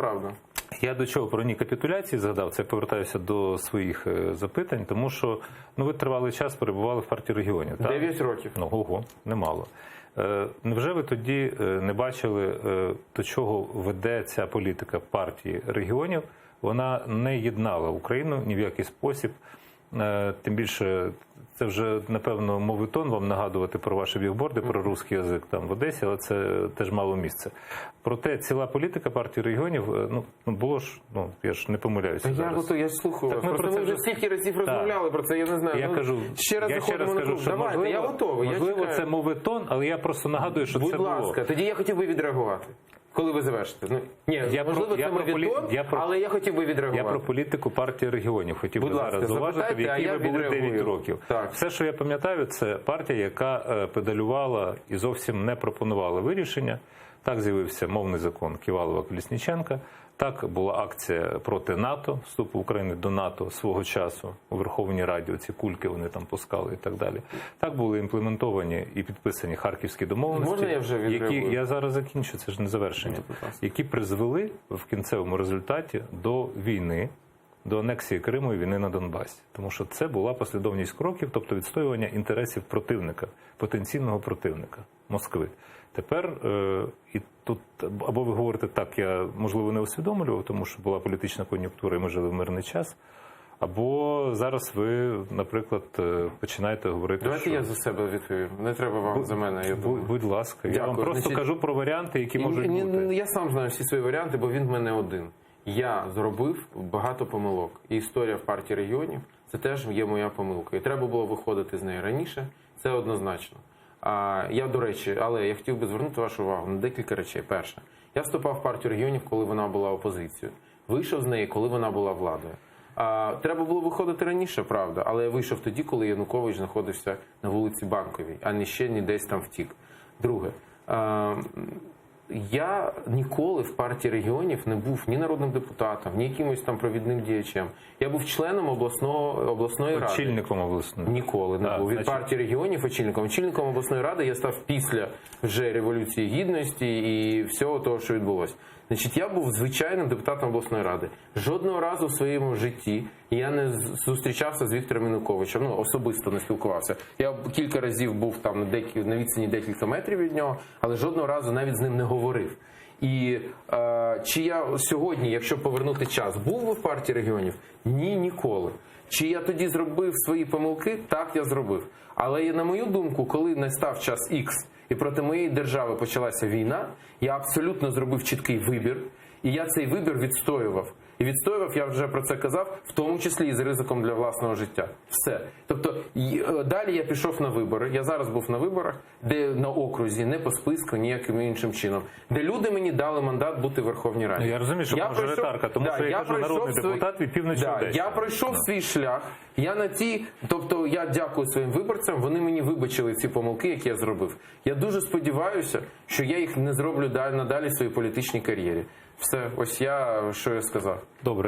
Правда. Я до чого про ні капітуляції згадав, це повертаюся до своїх запитань, тому що ви тривалий час перебували в партії регіонів. 9 років. Ого, немало. Невже ви тоді не бачили, до чого веде ця політика партії регіонів? Вона не єднала Україну ні в який спосіб. Тим більше, це вже, напевно, моветон вам нагадувати про ваші бігборди, про русський язик там в Одесі, але це теж мало місце. Проте ціла політика партії регіонів, було ж, я ж не помиляюся зараз. Я слухаю вас. Ми Просто ми вже стільки разів розмовляли про це, я не знаю. Я кажу, ще раз кажу, що давайте, можливо, я готовий. Можливо, це моветон, але я просто нагадую, що Будь це було. Будь ласка, тоді я хотів би відреагувати. Коли ви завершите? Можливо, це моветон, але я хотів би відреагувати. Я про політику партії регіонів хотів би зараз зауважити, в якій ви були 9 років. Так. Все, що я пам'ятаю, це партія, яка педалювала і зовсім не пропонувала вирішення. Так з'явився мовний закон Ківалова-Колісніченка. Так була акція проти НАТО, вступу України до НАТО свого часу у Верховній Раді, ці кульки вони там пускали і так далі. Так були імплементовані і підписані харківські домовленості, Можна я вже відреагую? я зараз закінчу, це ж не завершення, які призвели в кінцевому результаті до війни, до анексії Криму і війни на Донбасі. Тому що це була послідовність кроків, тобто відстоювання інтересів противника, потенційного противника Москви. Тепер і тут або ви говорите так, я, можливо, не усвідомлював, тому що була політична кон'юнктура і ми жили в мирний час, або зараз ви, наприклад, починаєте говорити, Давайте я за себе відповім. Не треба вам за мене, я думаю. Будь ласка. Дякую. Я вам просто кажу про варіанти, які можуть бути. Я сам знаю всі свої варіанти, бо він в мене один. Я зробив багато помилок. І історія в партії регіонів – це теж є моя помилка. І треба було виходити з неї раніше, це однозначно. Я, до речі, але я хотів би звернути вашу увагу на декілька речей. Перше, я вступав в партію регіонів, коли вона була опозицією. Вийшов з неї, коли вона була владою. Треба було виходити раніше, правда, але я вийшов тоді, коли Янукович знаходився на вулиці Банковій, а не ще ні десь там втік. Друге, я ніколи в партії регіонів не був ні народним депутатом, ні якимось там провідним діячем. Я був членом обласної ради. Очільником обласної. Ніколи не був. Від партії регіонів очільником. Очільником обласної ради я став після вже Революції Гідності і всього того, що відбулося. Значить, я був звичайним депутатом обласної ради. Жодного разу в своєму житті я не зустрічався з Віктором Януковичем, особисто не спілкувався. Я кілька разів був там на відстані декілька метрів від нього, але жодного разу навіть з ним не говорив. І чи я сьогодні, якщо повернути час, був би в партії регіонів? Ні, ніколи. Чи я тоді зробив свої помилки? Так, я зробив. Але, на мою думку, коли настав час Х і проти моєї держави почалася війна, я абсолютно зробив чіткий вибір, і я цей вибір відстоював. І відстоював, я вже про це казав, в тому числі і з ризиком для власного життя. Все. Тобто, далі я пішов на вибори, я зараз був на виборах, де на окрузі, не по списку, ніяким іншим чином, де люди мені дали мандат бути в Верховній Раді. Я розумію, що мажоритарка, тому що я кажу народний депутат від півночі Одещини. Я пройшов свій шлях, тобто я дякую своїм виборцям, вони мені вибачили ці помилки, які я зробив. Я дуже сподіваюся, що я їх не зроблю надалі в своїй політичній кар'єрі. Все, ось що я сказав. Добре.